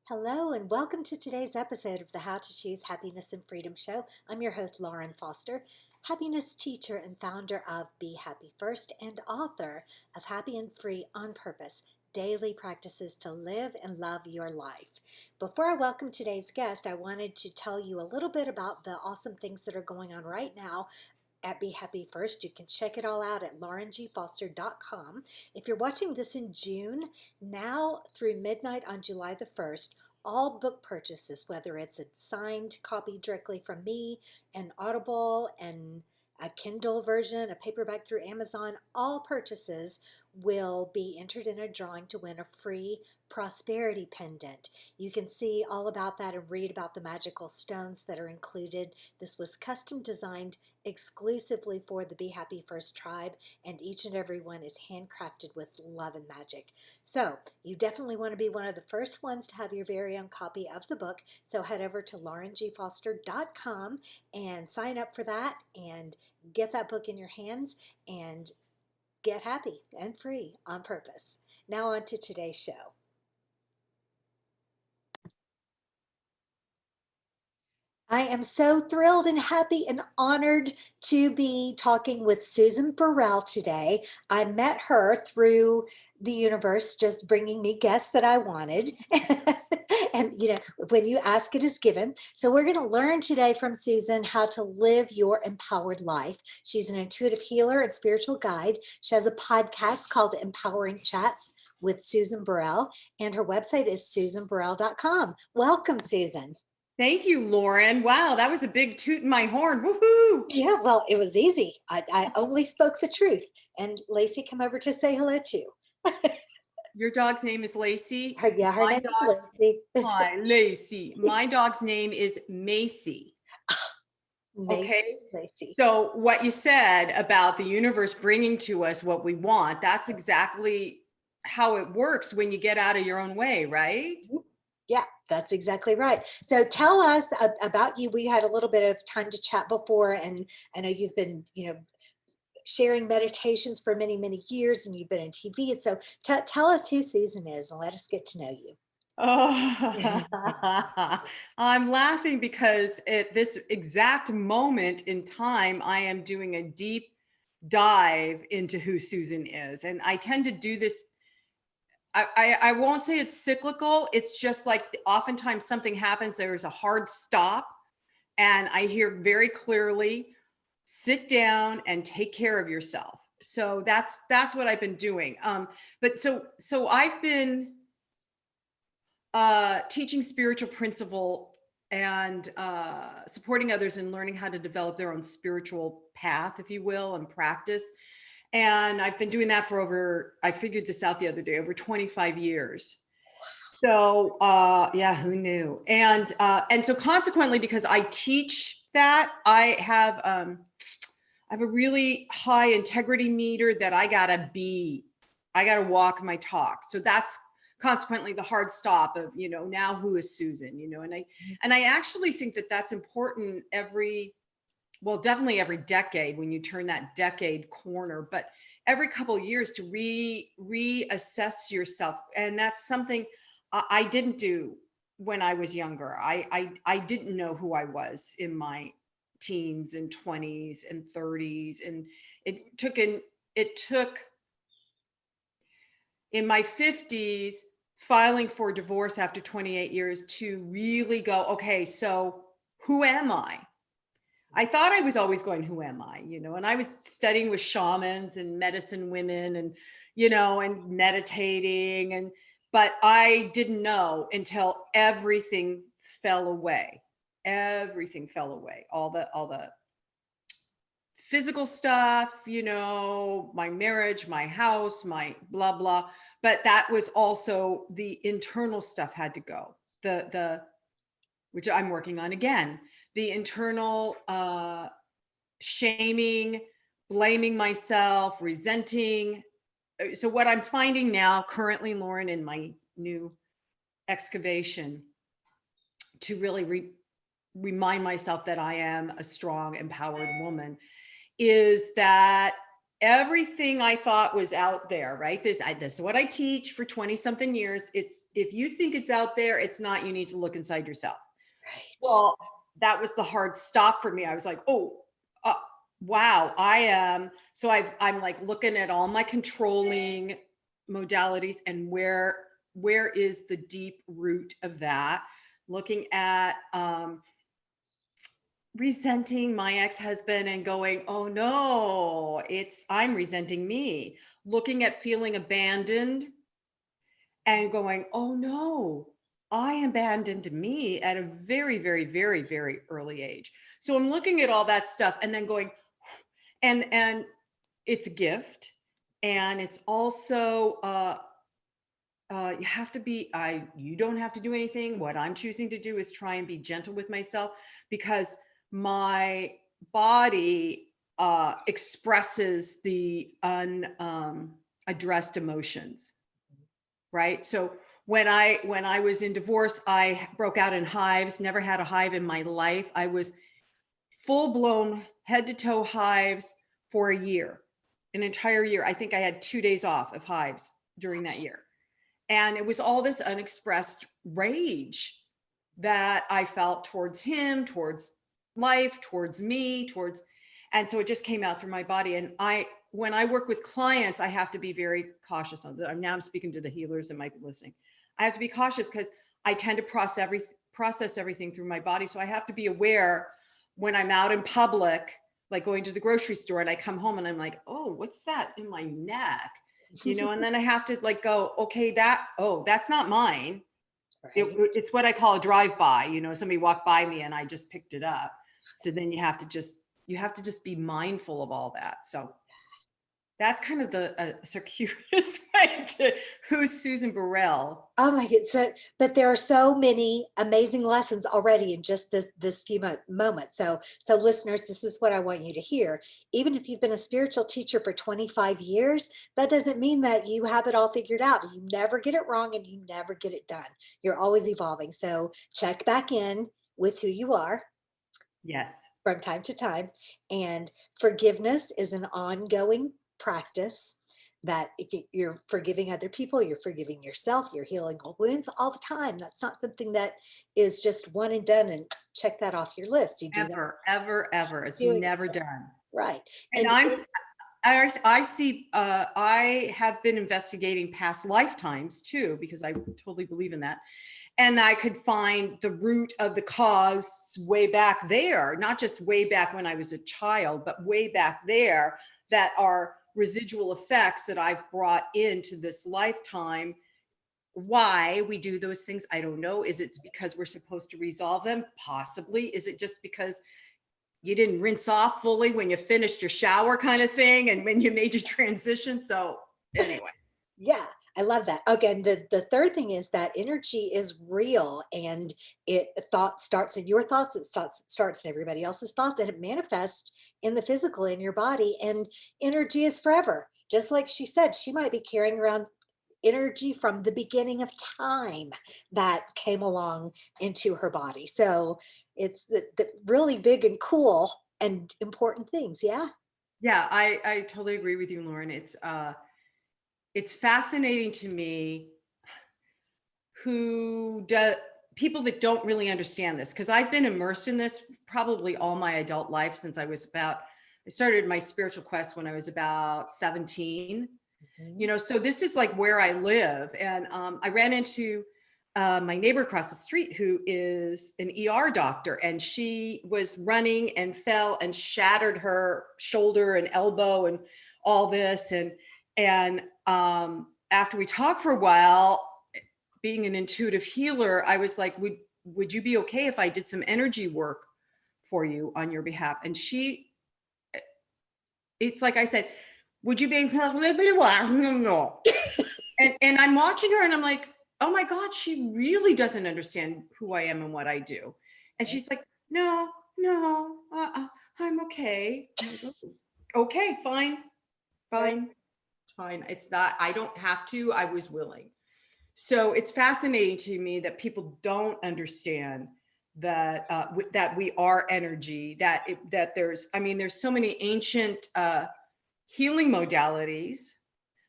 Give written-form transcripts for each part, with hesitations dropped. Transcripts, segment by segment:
Hello, and welcome to today's episode of the How to Choose Happiness and Freedom Show. I'm your host, Lauren Foster, happiness teacher and founder of Be Happy First and author of Happy and Free on Purpose, Daily Practices to Live and Love Your Life. Before I welcome today's guest, I wanted to tell you a little bit about the awesome things that are going on right now at Be Happy First. You can check it all out at laurengfoster.com. If you're watching this in June, now through midnight on July the 1st, all book purchases, whether it's a signed copy directly from me, an Audible, and a Kindle version, a paperback through Amazon, all purchases will be entered in a drawing to win a free prosperity pendant. You can see all about that and read about the magical stones that are included. This was custom designed exclusively for the Be Happy First tribe, and each and every one is handcrafted with love and magic. So you definitely want to be one of the first ones to have your very own copy of the book. So head over to laurengfoster.com and sign up for that and get that book in your hands and get happy and free on purpose. Now on to today's show. I am so thrilled and happy and honored to be talking with Susan Burrell today. I met her through the universe just bringing me guests that I wanted. And, when you ask, it is given. So we're going to learn today from Susan how to live your empowered life. She's an intuitive healer and spiritual guide. She has a podcast called Empowering Chats with Susan Burrell, and her website is susanburrell.com. Welcome, Susan. Thank you, Lauren. Wow, that was a big toot in my horn. Woohoo! Yeah, well, it was easy. I only spoke the truth. And Lacey came over to say hello too. Your dog's name is Lacey. Her My name dog's, is Lacey. hi, Lacey. My dog's name is Macy. Okay. Lacey. So what you said about the universe bringing to us what we want, that's exactly how it works when you get out of your own way, right? Yeah, that's exactly right. So tell us about you. We had a little bit of time to chat before, and I know you've been, sharing meditations for many, many years, and you've been in TV. And so tell us who Susan is and let us get to know you. Oh, I'm laughing because at this exact moment in time, I am doing a deep dive into who Susan is. And I tend to do this. I won't say it's cyclical. It's just like oftentimes something happens, there's a hard stop, and I hear very clearly, sit down and take care of yourself. So that's what I've been doing. But so I've been teaching spiritual principle and supporting others in learning how to develop their own spiritual path, if you will, and practice. And I've been doing that for I figured this out the other day, over 25 years. So yeah, who knew? And so consequently, because I teach that, I have a really high integrity meter that I gotta walk my talk. So that's consequently the hard stop of, now who is Susan, and I actually think that that's important definitely every decade when you turn that decade corner, but every couple of years to reassess yourself. And that's something I didn't do when I was younger. I didn't know who I was in my teens and 20s and 30s. And it took in my 50s, filing for divorce after 28 years to really go, okay, so who am I? I thought I was always going, who am I? And I was studying with shamans and medicine women and, and meditating. But I didn't know until everything fell away. Everything fell away. All the physical stuff, my marriage, my house, my blah, blah. But that was also the internal stuff had to go. Which I'm working on again. The internal shaming, blaming myself, resenting. So what I'm finding now currently, Lauren, in my new excavation to really remind myself that I am a strong, empowered woman is that everything I thought was out there, right? This is what I teach for 20 something years. It's, if you think it's out there, it's not. You need to look inside yourself. Right. Well, that was the hard stop for me. I was like, oh, wow, I am. So I'm like looking at all my controlling modalities and where is the deep root of that? Looking at resenting my ex-husband and going, oh no, I'm resenting me. Looking at feeling abandoned and going, oh no, I abandoned me at a very, very, very, very early age. So I'm looking at all that stuff and then going, and it's a gift. And it's also, you have to be, you don't have to do anything. What I'm choosing to do is try and be gentle with myself, because my body expresses the unaddressed emotions. Right. So when I was in divorce, I broke out in hives, never had a hive in my life. I was full blown head to toe hives for a year, an entire year. I think I had 2 days off of hives during that year. And it was all this unexpressed rage that I felt towards him, towards life, towards me, and so it just came out through my body. And when I work with clients, I have to be very cautious on that. Now I'm speaking to the healers that might be listening. I have to be cautious because I tend to process everything through my body. So I have to be aware when I'm out in public, like going to the grocery store, and I come home and I'm like, oh, what's that in my neck? And then I have to like go, okay, that's not mine. Right. It's what I call a drive-by. Somebody walked by me and I just picked it up. So then you have to just be mindful of all that. So that's kind of the circuitous way to who's Susan Burrell. Oh my God. So, but there are so many amazing lessons already in just this few moments. So listeners, this is what I want you to hear. Even if you've been a spiritual teacher for 25 years, that doesn't mean that you have it all figured out. You never get it wrong and you never get it done. You're always evolving. So check back in with who you are Yes. from time to time. And forgiveness is an ongoing practice, that you're forgiving other people, you're forgiving yourself, you're healing old wounds all the time. That's not something that is just one and done and check that off your list. You do that. Ever, ever, ever. It's Doing never done. right. And I see, I have been investigating past lifetimes too, because I totally believe in that. And I could find the root of the cause way back there, not just way back when I was a child, but way back there, that are residual effects that I've brought into this lifetime. Why we do those things, I don't know. Is it because we're supposed to resolve them? Possibly. Is it just because you didn't rinse off fully when you finished your shower kind of thing and when you made your transition? So anyway. Yeah, I love that. Okay, and the third thing is that energy is real, and thought starts in your thoughts, it starts in everybody else's thoughts, and it manifests in the physical in your body. And energy is forever. Just like she said, she might be carrying around energy from the beginning of time that came along into her body. So it's the really big and cool and important things. Yeah. Yeah, I totally agree with you, Lauren. It's fascinating to me people that don't really understand this, because I've been immersed in this probably all my adult life since I started my spiritual quest when I was about 17. Mhm. So this is like where I live. And I ran into my neighbor across the street, who is an ER doctor, and she was running and fell and shattered her shoulder and elbow and all this. And after we talked for a while, being an intuitive healer, I was like, would you be okay if I did some energy work for you on your behalf? And it's like I said, would you be and I'm watching her and I'm like, oh my God, she really doesn't understand who I am and what I do. And she's like, no, I'm okay. I'm like, "Oh, okay, fine, Right. fine, fine. It's not, I don't have to, I was willing." So it's fascinating to me that people don't understand that that we are energy, that there's so many ancient healing modalities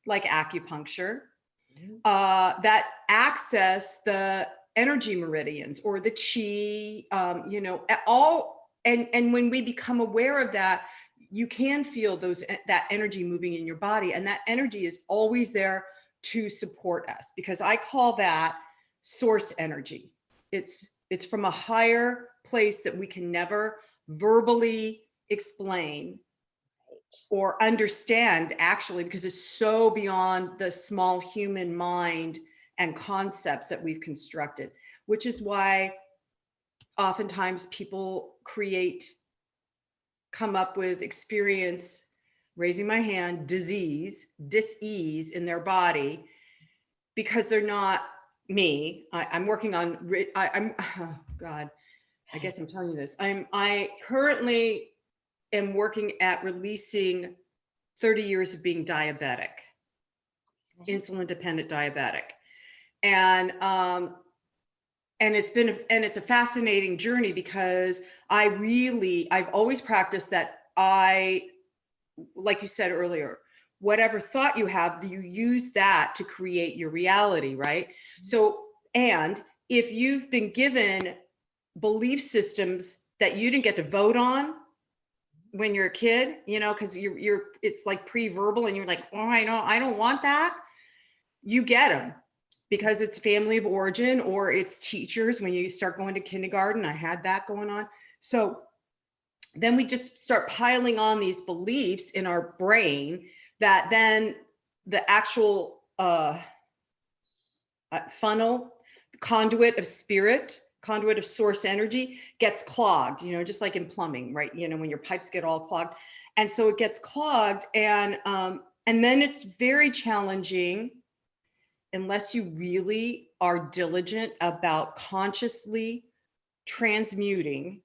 like acupuncture that access the energy meridians or the chi, all. And when we become aware of that, you can feel that energy moving in your body, and that energy is always there to support us, because I call that source energy. It's from a higher place that we can never verbally explain or understand, actually, because it's so beyond the small human mind and concepts that we've constructed, which is why oftentimes people come up with experience, raising my hand, dis-ease in their body, because they're not me. I'm working on, oh God, I guess I'm telling you this. I currently am working at releasing 30 years of being diabetic, insulin dependent diabetic. And it's a fascinating journey, because I've always practiced that. Like you said earlier, whatever thought you have, you use that to create your reality, right? So, and if you've been given belief systems that you didn't get to vote on when you're a kid, because it's like pre-verbal, and you're like, oh, I don't want that. You get them because it's family of origin, or it's teachers when you start going to kindergarten. I had that going on. So then we just start piling on these beliefs in our brain that then the actual funnel, conduit of spirit, conduit of source energy gets clogged, just like in plumbing, right? When your pipes get all clogged. And so it gets clogged, and then it's very challenging unless you really are diligent about consciously transmuting,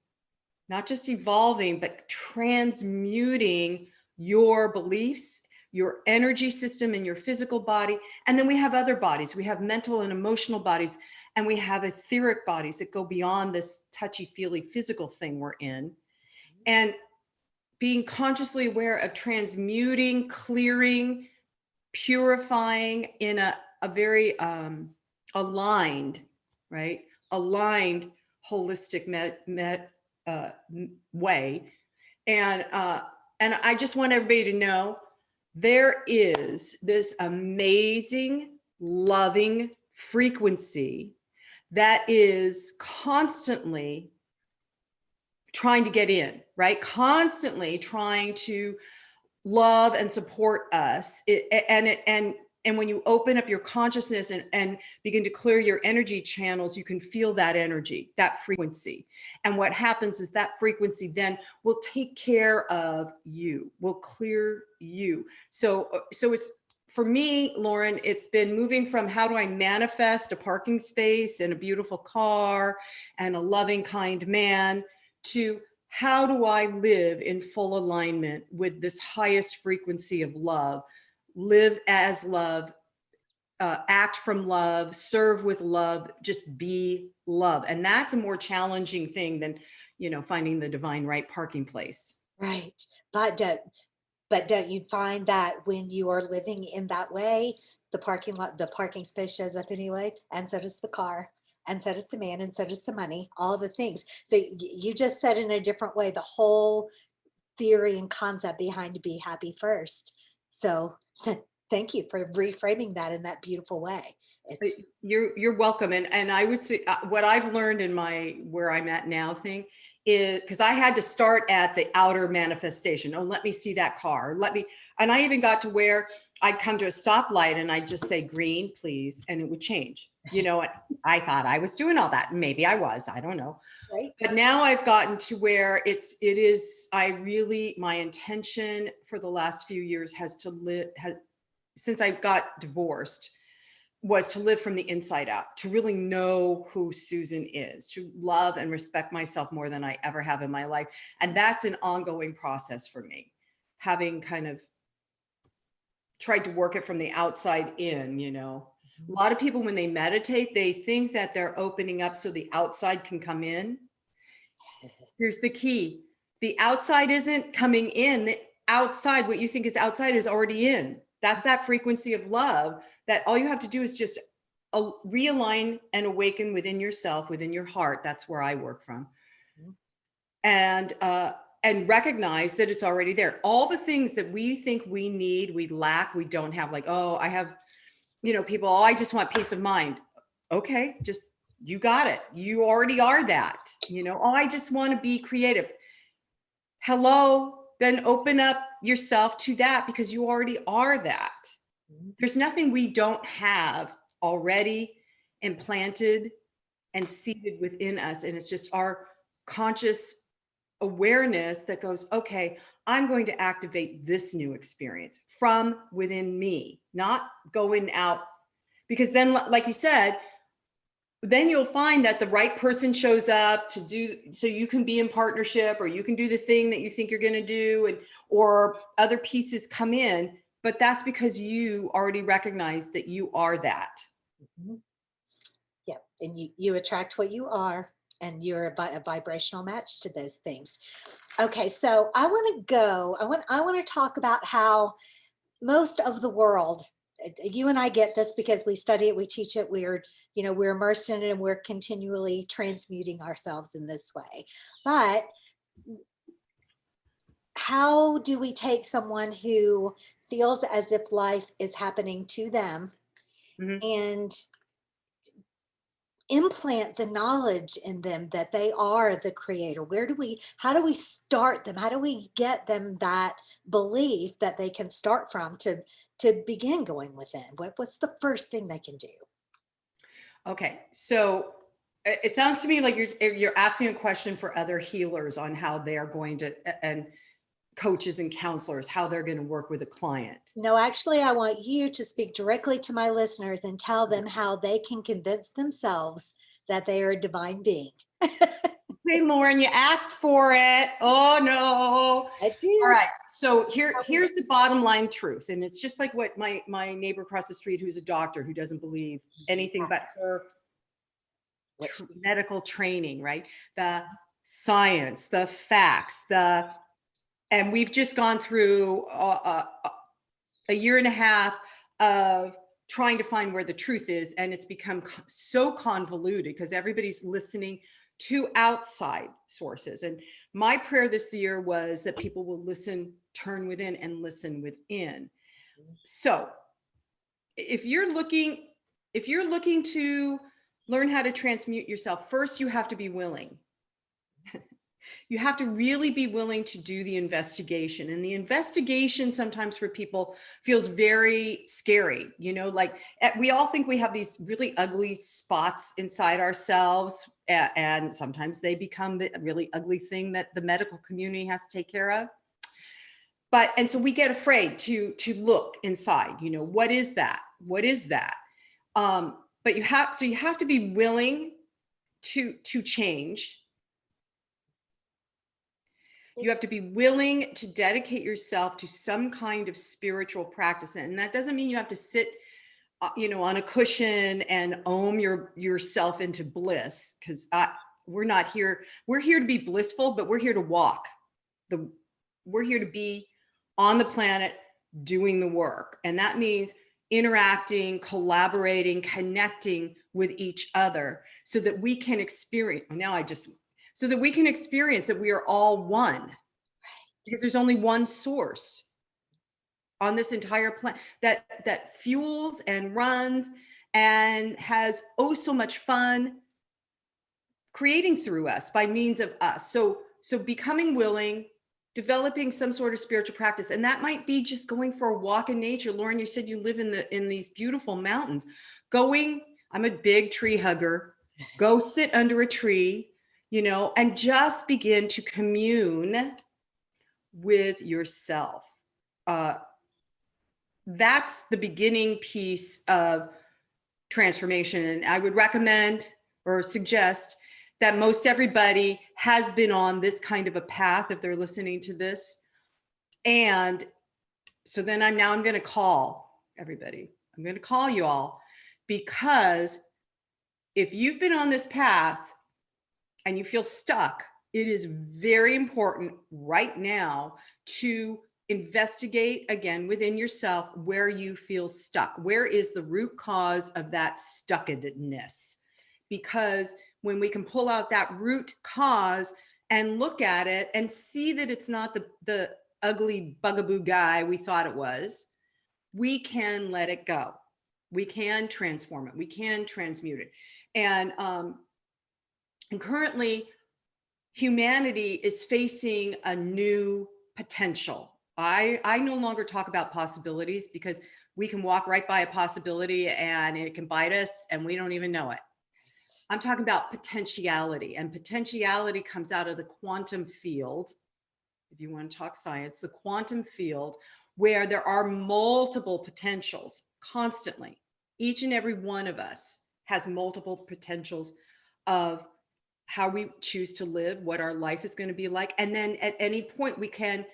not just evolving, but transmuting your beliefs, your energy system, and your physical body. And then we have other bodies. We have mental and emotional bodies, and we have etheric bodies that go beyond this touchy-feely physical thing we're in. And being consciously aware of transmuting, clearing, purifying in a very aligned, right? Aligned, holistic way. And I just want everybody to know there is this amazing, loving frequency that is constantly trying to get in, right? Constantly trying to love and support us. And when you open up your consciousness and begin to clear your energy channels, you can feel that energy, that frequency. And what happens is that frequency then will take care of you, will clear you. So it's, for me, Lauren, it's been moving from how do I manifest a parking space and a beautiful car and a loving, kind man, to how do I live in full alignment with this highest frequency of love, live as love, act from love, serve with love, just be love. And that's a more challenging thing than, finding the divine right parking place. Right. But don't you find that when you are living in that way, the parking space shows up anyway, and so does the car, and so does the man, and so does the money, all the things. So you just said in a different way the whole theory and concept behind Be Happy First. So thank you for reframing that in that beautiful way. You're welcome. And I would say what I've learned in my where I'm at now thing is, because I had to start at the outer manifestation. Oh, let me see that car. And I even got to where I'd come to a stoplight and I'd just say green, please, and it would change. I thought I was doing all that. Maybe I was, I don't know. Right. But now I've gotten to where my intention for the last few years since I got divorced, was to live from the inside out, to really know who Susan is, to love and respect myself more than I ever have in my life. And that's an ongoing process for me, having kind of tried to work it from the outside in, A lot of people, when they meditate, they think that they're opening up so the outside can come in. Here's the key. The outside isn't coming in. outside, what you think is outside is already in. That's that frequency of love that all you have to do is just realign and awaken within yourself, within your heart. That's where I work from. And recognize that it's already there. All the things that we think we need, we lack, we don't have, like, oh, I have, people, oh, I just want peace of mind. Okay, just, you got it. You already are that. Oh, I just want to be creative. Hello, then open up yourself to that, because you already are that. There's nothing we don't have already implanted and seated within us. And it's just our conscious awareness that goes, okay, I'm going to activate this new experience from within me, not going out. Because then, like you said, then you'll find that the right person shows up to do, so you can be in partnership, or you can do the thing that you think you're going to do, or other pieces come in. But that's because you already recognize that you are that. Mm-hmm. Yeah. And you attract what you are, and you're a vibrational match to those things. Okay. So I want to talk about how most of the world, you and I get this because we study it, we teach it, we're immersed in it, and we're continually transmuting ourselves in this way. But how do we take someone who feels as if life is happening to them, and implant the knowledge in them that they are the creator? How do we start them? How do we get them that belief that they can start from to begin going within? What's the first thing they can do? Okay, so it sounds to me like you're asking a question for other healers on how they're going to, and coaches and counselors, how they're going to work with a client. No, actually, I want you to speak directly to my listeners and tell them how they can convince themselves that they are a divine being. Hey, Lauren, you asked for it. Oh no. I do. All right. So here's the bottom line truth. And it's just like what my neighbor across the street, who's a doctor, who doesn't believe anything but her medical training, right? The science, the facts, and we've just gone through a year and a half of trying to find where the truth is. And it's become so convoluted because everybody's listening to outside sources. And my prayer this year was that people will listen, turn within, and listen within. So if you're looking to learn how to transmute yourself, first you have to be willing. You have to really be willing to do the investigation. And the investigation sometimes for people feels very scary. Like we all think we have these really ugly spots inside ourselves. And sometimes they become the really ugly thing that the medical community has to take care of. And so we get afraid to look inside, what is that? What is that? But you have to be willing to change. You have to be willing to dedicate yourself to some kind of spiritual practice. And that doesn't mean you have to sit, on a cushion and ohm yourself into bliss, because we're not here. We're here to be blissful, but we're here to walk. We're here to be on the planet doing the work. And that means interacting, collaborating, connecting with each other so that we can experience, so that we can experience that we are all one, because there's only one source on this entire planet that fuels and runs and has so much fun creating through us by means of us. So becoming willing, developing some sort of spiritual practice. And that might be just going for a walk in nature. Lauren, you said you live in these beautiful mountains. I'm a big tree hugger. Go sit under a tree, and just begin to commune with yourself. That's the beginning piece of transformation. And I would recommend or suggest that most everybody has been on this kind of a path if they're listening to this. And so then I'm going to call everybody. I'm going to call you all, because if you've been on this path and you feel stuck, it is very important right now to investigate again within yourself where you feel stuck. Where is the root cause of that stuckedness? Because when we can pull out that root cause and look at it and see that it's not the ugly bugaboo guy we thought it was, we can let it go. We can transform it. We can transmute it. And currently, humanity is facing a new potential. I no longer talk about possibilities, because we can walk right by a possibility and it can bite us and we don't even know it. I'm talking about potentiality, and potentiality comes out of the quantum field. If you want to talk science, the quantum field, where there are multiple potentials constantly. Each and every one of us has multiple potentials of how we choose to live, what our life is going to be like. And then at any point we can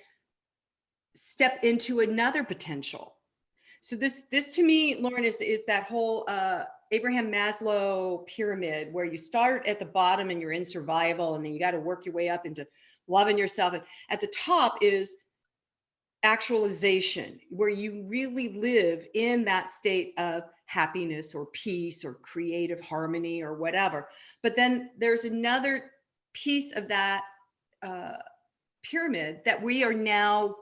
step into another potential. So this to me, Lauren, is that whole Abraham Maslow pyramid, where you start at the bottom and you're in survival, and then you got to work your way up into loving yourself. And at the top is actualization, where you really live in that state of happiness or peace or creative harmony or whatever. But then there's another piece of that pyramid that we are now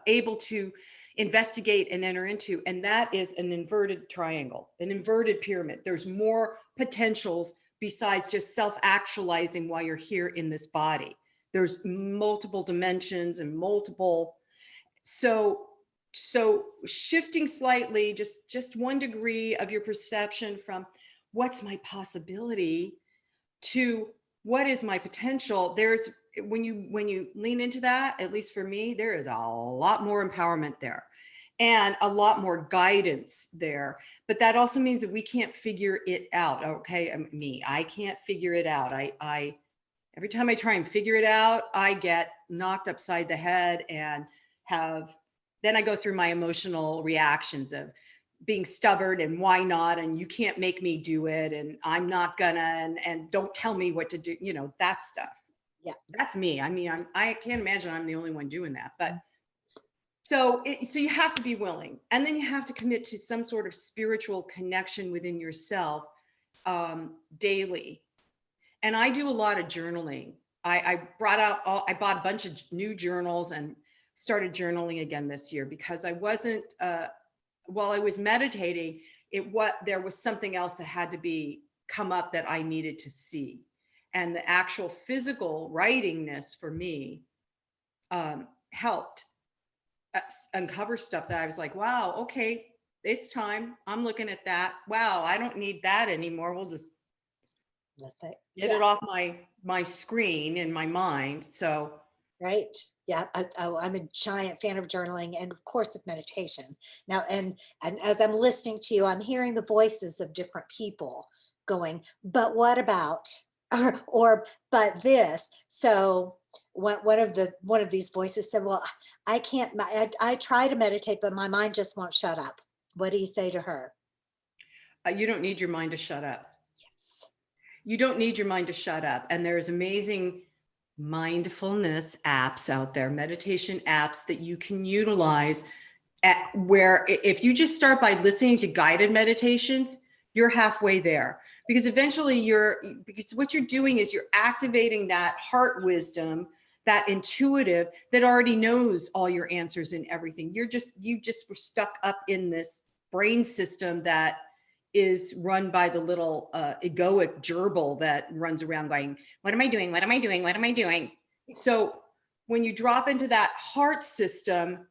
able to investigate and enter into, and that is an inverted triangle, an inverted pyramid. There's more potentials besides just self-actualizing while you're here in this body. There's multiple dimensions and multiple. So shifting slightly, just 1 degree of your perception from what's my possibility to what is my potential. There's, when you lean into that, at least for me, there is a lot more empowerment there and a lot more guidance there. But that also means that we can't figure it out. Okay, I can't figure it out. I every time I try and figure it out, I get knocked upside the head and then I go through my emotional reactions of being stubborn and why not, and you can't make me do it, and I'm not gonna, and don't tell me what to do, that stuff. Yeah, that's me. I mean, I can't imagine I'm the only one doing that. But so you have to be willing, and then you have to commit to some sort of spiritual connection within yourself daily. And I do a lot of journaling. I bought a bunch of new journals and started journaling again this year, because I wasn't, while I was meditating, there was something else that had to come up that I needed to see. And the actual physical writingness for me helped uncover stuff that I was like, wow, okay, it's time. I'm looking at that. Wow, I don't need that anymore. We'll just get it off my screen in my mind. So right. Yeah, I'm a giant fan of journaling, and of course of meditation. Now, and as I'm listening to you, I'm hearing the voices of different people going, but what about, or but this. So one of these voices said, well, I can't, I try to meditate, but my mind just won't shut up. What do you say to her? You don't need your mind to shut up. Yes. You don't need your mind to shut up. And there's amazing mindfulness apps out there, meditation apps that you can utilize where if you just start by listening to guided meditations, you're halfway there. Because eventually because what you're doing is you're activating that heart wisdom, that intuitive that already knows all your answers and everything. You just were stuck up in this brain system that is run by the little egoic gerbil that runs around going, what am I doing? What am I doing? What am I doing? So when you drop into that heart system,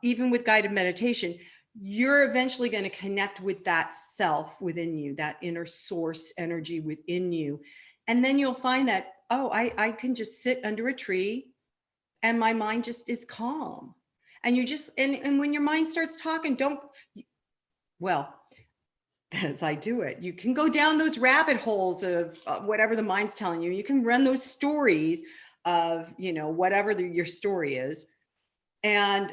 even with guided meditation, you're eventually going to connect with that self within you, that inner source energy within you. And then you'll find that, oh, I can just sit under a tree and my mind just is calm. And you just, and when your mind starts talking, as I do it, you can go down those rabbit holes of whatever the mind's telling you. You can run those stories of, whatever your story is. And,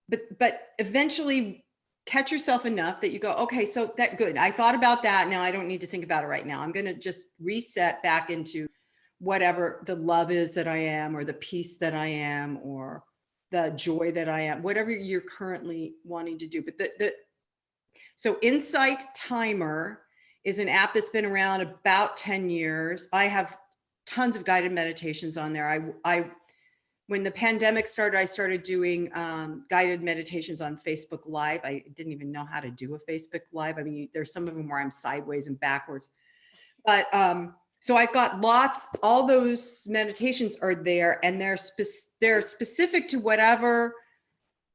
but eventually catch yourself enough that you go, okay, so that good. I thought about that. Now I don't need to think about it right now. I'm going to just reset back into whatever the love is that I am, or the peace that I am, or the joy that I am, whatever you're currently wanting to do. But so Insight Timer is an app that's been around about 10 years. I have tons of guided meditations on there. When the pandemic started, I started doing guided meditations on Facebook Live. I didn't even know how to do a Facebook Live. I mean, there's some of them where I'm sideways and backwards. But so I've got all those meditations are there, and they're specific to whatever.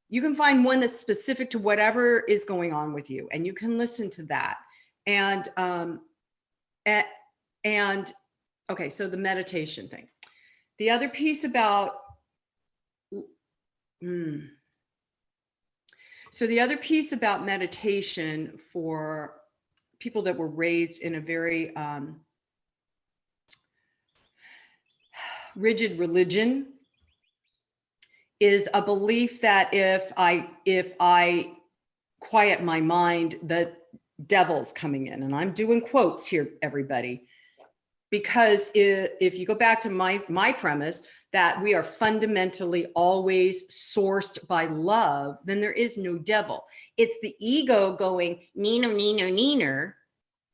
You can find one that's specific to whatever is going on with you, and you can listen to that. And okay, so the meditation thing. The other piece about meditation for people that were raised in a very rigid religion is a belief that if I quiet my mind, the devil's coming in. And I'm doing quotes here, everybody, because if you go back to my premise that we are fundamentally always sourced by love, then there is no devil. It's the ego going neener, neener, neener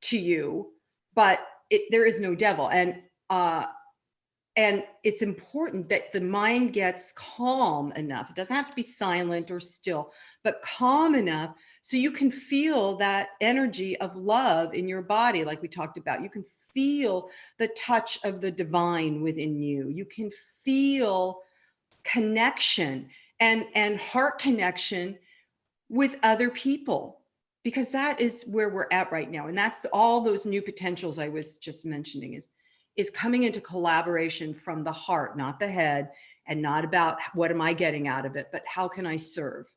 to you, but there is no devil. And it's important that the mind gets calm enough. It doesn't have to be silent or still, but calm enough so you can feel that energy of love in your body, like we talked about. You can feel the touch of the divine within you. You can feel connection and heart connection with other people, because that is where we're at right now. And that's all those new potentials I was just mentioning is coming into collaboration from the heart, not the head, and not about what am I getting out of it, but how can I serve?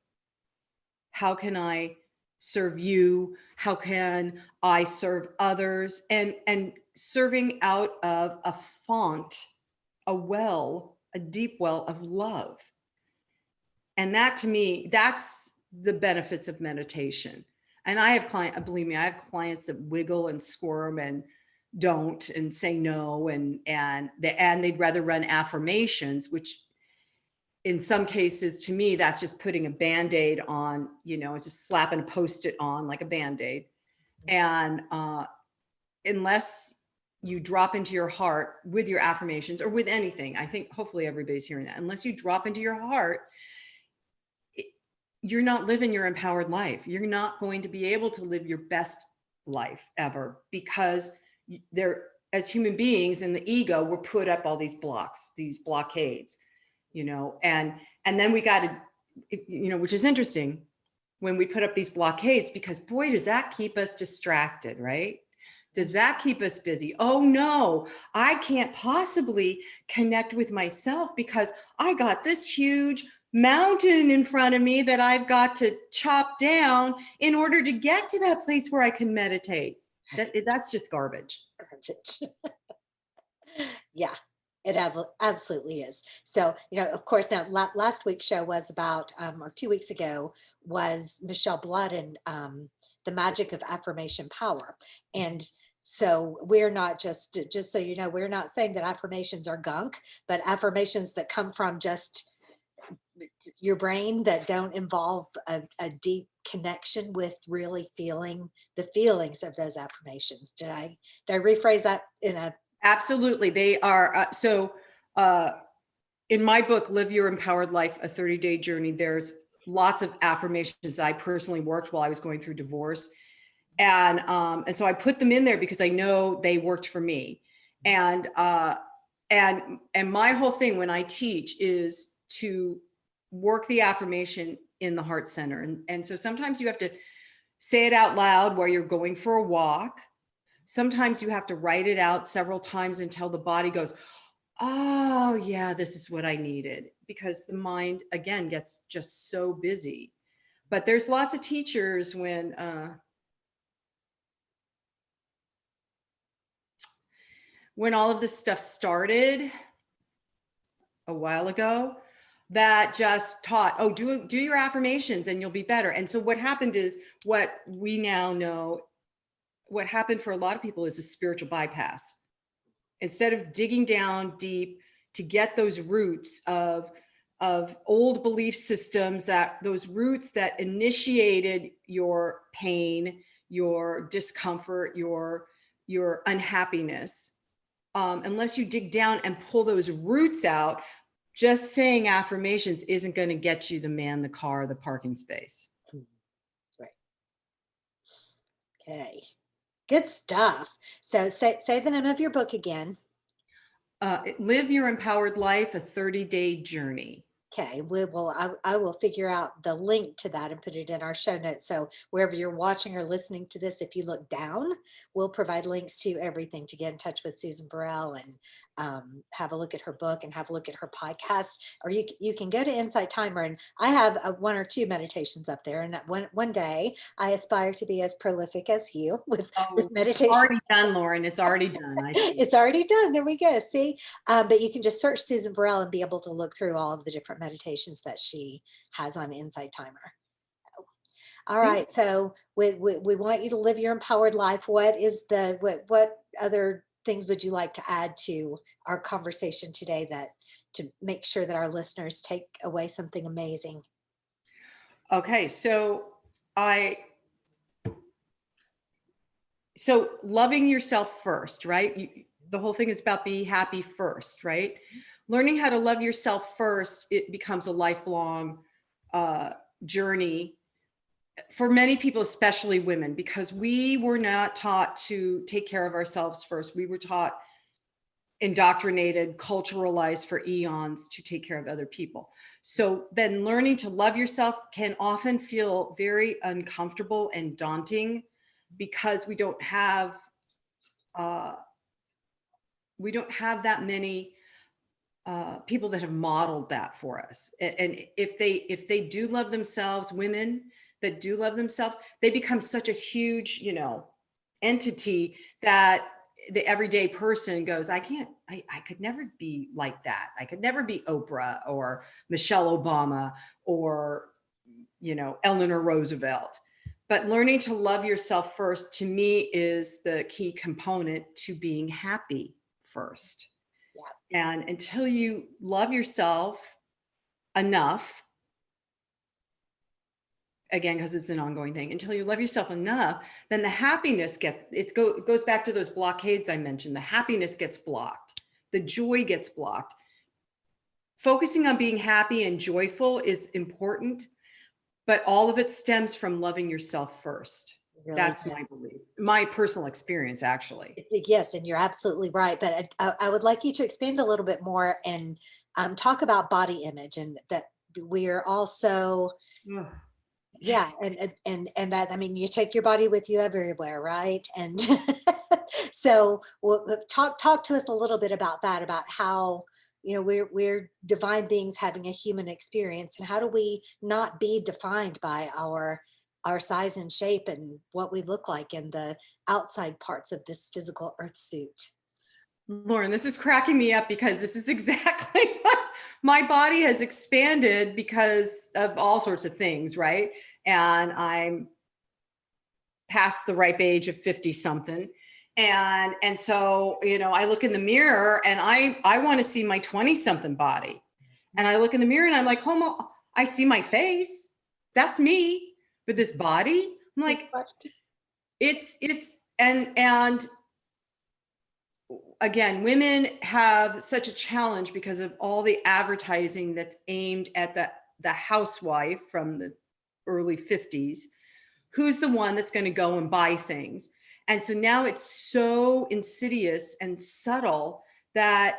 How can I serve you? How can I serve others? And serving out of a font, a deep well of love. And that, to me, that's the benefits of meditation. And I have believe me, I have clients that wiggle and squirm and don't and say no, and they'd rather run affirmations, which in some cases, to me, that's just putting a Band-Aid on, it's just slapping a Post-it on like a Band-Aid. And unless you drop into your heart with your affirmations or with anything, I think hopefully everybody's hearing that. Unless you drop into your heart, you're not living your empowered life. You're not going to be able to live your best life ever, because as human beings in the ego, we're put up all these blocks, these blockades, and then we got to, which is interesting when we put up these blockades, because boy, does that keep us distracted, right? Does that keep us busy? Oh no, I can't possibly connect with myself because I got this huge mountain in front of me that I've got to chop down in order to get to that place where I can meditate. That's just garbage. Yeah, it absolutely is. So, of course, now last week's show was about, or 2 weeks ago, was Michelle Blood and the magic of affirmation power. And so we're not just so you know, we're not saying that affirmations are gunk, but affirmations that come from just your brain that don't involve a deep connection with really feeling the feelings of those affirmations. Did I rephrase that in a Absolutely. They are. In my book, Live Your Empowered Life, a 30-day journey, there's lots of affirmations I personally worked while I was going through divorce. And so I put them in there because I know they worked for me. And my whole thing when I teach is to work the affirmation in the heart center. And so sometimes you have to say it out loud while you're going for a walk. Sometimes you have to write it out several times until the body goes, oh yeah, this is what I needed, because the mind again gets just so busy. But there's lots of teachers when all of this stuff started a while ago, that just taught, oh, do your affirmations and you'll be better. And so what happened is, what we now know, what happened for a lot of people is a spiritual bypass. instead of digging down deep to get those roots of old belief systems, that those roots that initiated your pain, your discomfort, your unhappiness, unless you dig down and pull those roots out, just saying affirmations isn't going to get you the man, the car, the parking space. Right. Okay. Good stuff. So say the name of your book again. Live Your Empowered Life, a 30-day journey. Okay, I will figure out the link to that and put it in our show notes. So wherever you're watching or listening to this, if you look down, we'll provide links to everything to get in touch with Susan Burrell and have a look at her book and have a look at her podcast. Or you can go to Insight Timer, and I have one or two meditations up there. And one day I aspire to be as prolific as you with meditation. It's already done, Lauren. It's already done. I see. It's already done. There we go. See, but you can just search Susan Burrell and be able to look through all of the different meditations that she has on Insight Timer. All right. So we want you to live your empowered life. What other things would you like to add to our conversation today to make sure that our listeners take away something amazing? Okay. So loving yourself first, right? The whole thing is about be happy first, right? Learning how to love yourself first, it becomes a lifelong journey for many people, especially women, because we were not taught to take care of ourselves first. We were taught, indoctrinated, culturalized for eons to take care of other people. So then learning to love yourself can often feel very uncomfortable and daunting, because we don't have that many people that have modeled that for us. And if they do love themselves, women that do love themselves, they become such a huge, entity that the everyday person goes, I could never be like that. I could never be Oprah or Michelle Obama or, Eleanor Roosevelt. But learning to love yourself first, to me, is the key component to being happy first. Yeah. And until you love yourself enough, again, because it's an ongoing thing, until you love yourself enough, then the happiness goes back to those blockades I mentioned. The happiness gets blocked. The joy gets blocked. Focusing on being happy and joyful is important, but all of it stems from loving yourself first. Really? That's my belief, my personal experience, actually. Yes, and you're absolutely right. But I would like you to expand a little bit more and talk about body image, and that we are also, yeah, and that, I mean, you take your body with you everywhere, right? And so talk to us a little bit about that, about how we're divine beings having a human experience, and how do we not be defined by our size and shape and what we look like in the outside parts of this physical earth suit. Lauren, this is cracking me up, because this is exactly what my body has expanded because of all sorts of things, right? And I'm past the ripe age of 50 something. And so, I look in the mirror and I want to see my 20 something body. And I look in the mirror and I'm like, I see my face. That's me. But this body, I'm like, and again, women have such a challenge because of all the advertising that's aimed at the housewife from the early 50s, who's the one that's going to go and buy things. And so now it's so insidious and subtle that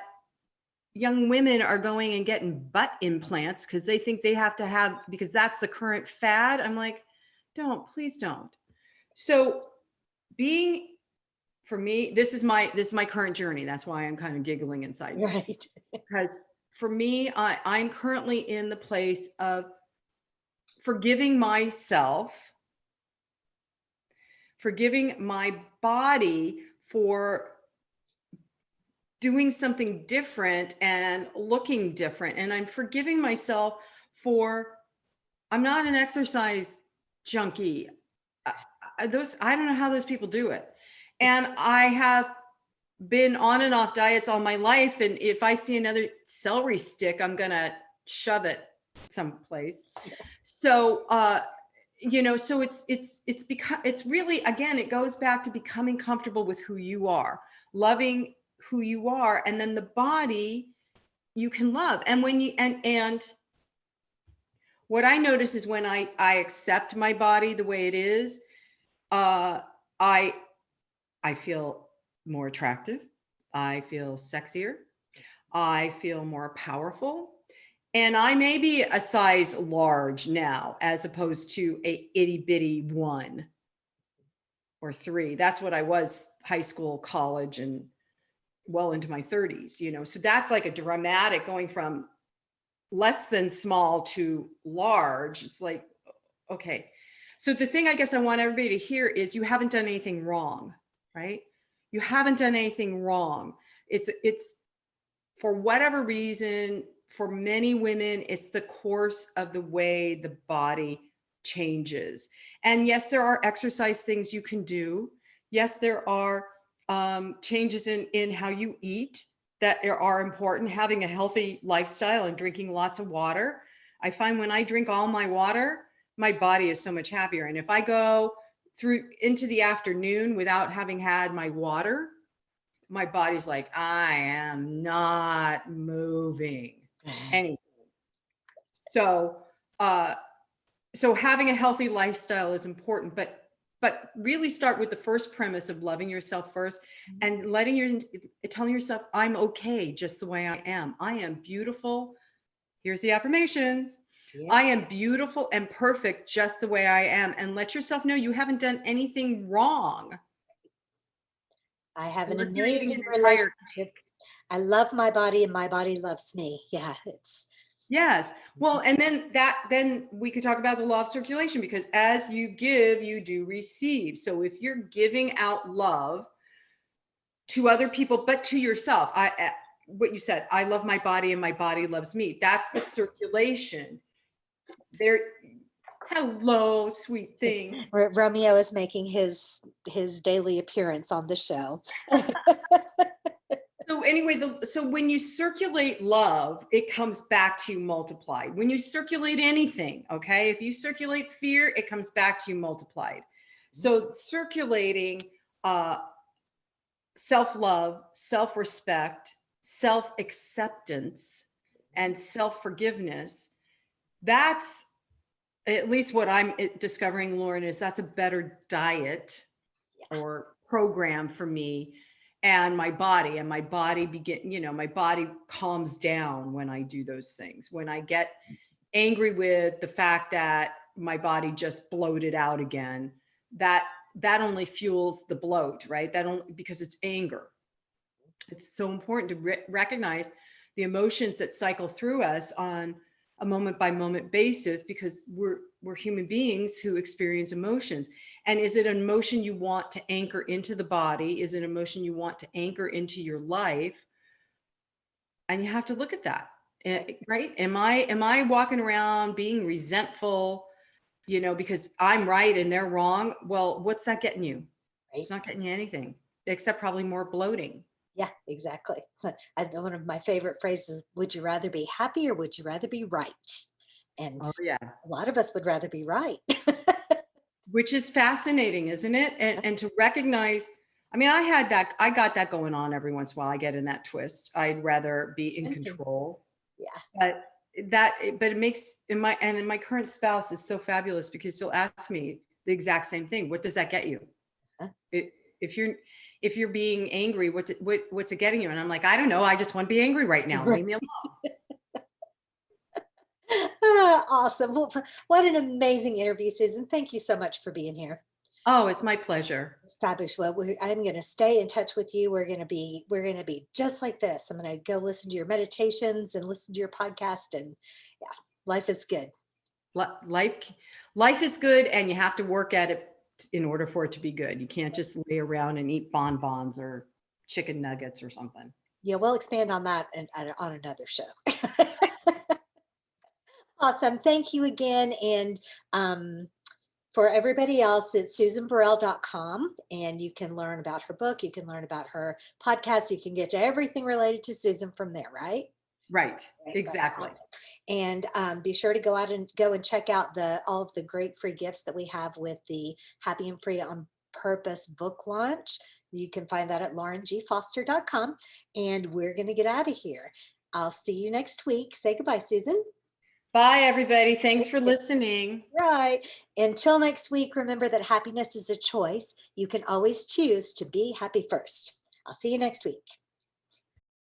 young women are going and getting butt implants because they think they have to have, because that's the current fad. I'm like, please don't. So for me, this is my current journey. That's why I'm kind of giggling inside. Right. Because for me, I'm currently in the place of forgiving myself, forgiving my body for doing something different and looking different. And I'm forgiving myself I'm not an exercise junkie. I don't know how those people do it. And I have been on and off diets all my life. And if I see another celery stick, I'm going to shove it someplace. So, so it's really, again, it goes back to becoming comfortable with who you are, loving who you are. And then the body you can love. And when you, and what I notice is when I accept my body the way it is, I feel more attractive. I feel sexier. I feel more powerful. And I may be a size large now, as opposed to a itty bitty 1 or 3. That's what I was high school, college, and well into my 30s, so that's like a dramatic going from less than small to large. It's like, okay. So the thing I guess I want everybody to hear is you haven't done anything wrong, right? You haven't done anything wrong. It's for whatever reason, for many women, it's the course of the way the body changes. And yes, there are exercise things you can do. Yes, there are changes in how you eat that are important. Having a healthy lifestyle and drinking lots of water. I find when I drink all my water, my body is so much happier. And if I go through into the afternoon without having had my water, my body's like, I am not moving anything. So, so having a healthy lifestyle is important, but really start with the first premise of loving yourself first and telling yourself, I'm okay just the way I am. I am beautiful. Here's the affirmations. Yeah. I am beautiful and perfect just the way I am. And let yourself know you haven't done anything wrong. I have an amazing relationship. I love my body and my body loves me. Yeah, yes. Well, and then we could talk about the law of circulation, because as you give, you do receive. So if you're giving out love to other people, but to yourself, what you said, I love my body and my body loves me. That's the circulation. Hello, sweet thing. Romeo is making his daily appearance on the show. So anyway, so when you circulate love, it comes back to you multiplied. When you circulate anything, okay, if you circulate fear, it comes back to you multiplied. So circulating self-love, self-respect, self-acceptance, and self-forgiveness, that's at least what I'm discovering, Lauren, is that's a better diet or program for me and my body. And my body my body calms down when I do those things. When I get angry with the fact that my body just bloated out again, that only fuels the bloat, right? Because it's anger. It's so important to recognize the emotions that cycle through us on a moment by moment basis, because we're human beings who experience emotions. And is it an emotion you want to anchor into the body? Is it an emotion you want to anchor into your life? And you have to look at that, right? Am I walking around being resentful, because I'm right and they're wrong? Well, what's that getting you? Right. It's not getting you anything except probably more bloating. Yeah, exactly. So, one of my favorite phrases, would you rather be happy or would you rather be right? And yeah, a lot of us would rather be right. Which is fascinating, isn't it? And to recognize, I got that going on every once in a while. I get in that twist. I'd rather be in control. Yeah. But it makes, my current spouse is so fabulous, because he'll ask me the exact same thing. What does that get you? If you're being angry, what's it getting you? And I'm like, I don't know. I just want to be angry right now. Leave me alone. Awesome. Well, what an amazing interview, Susan. Thank you so much for being here. Oh, it's my pleasure. Established. Well, I'm going to stay in touch with you. We're going to be just like this. I'm going to go listen to your meditations and listen to your podcast. And yeah, life is good. Life is good, and you have to work at it in order for it to be good. You can't just lay around and eat bonbons or chicken nuggets or something. Yeah, we'll expand on that on another show. Awesome. Thank you again. And For everybody else, it's susanburrell.com, and you can learn about her book. You can learn about her podcast. You can get to everything related to Susan from there, right? Right. Right. Exactly. And be sure to go and check out all of the great free gifts that we have with the Happy and Free on Purpose book launch. You can find that at laurengfoster.com. And we're going to get out of here. I'll see you next week. Say goodbye, Susan. Bye, everybody. Thanks for listening. Right. Until next week, remember that happiness is a choice. You can always choose to be happy first. I'll see you next week.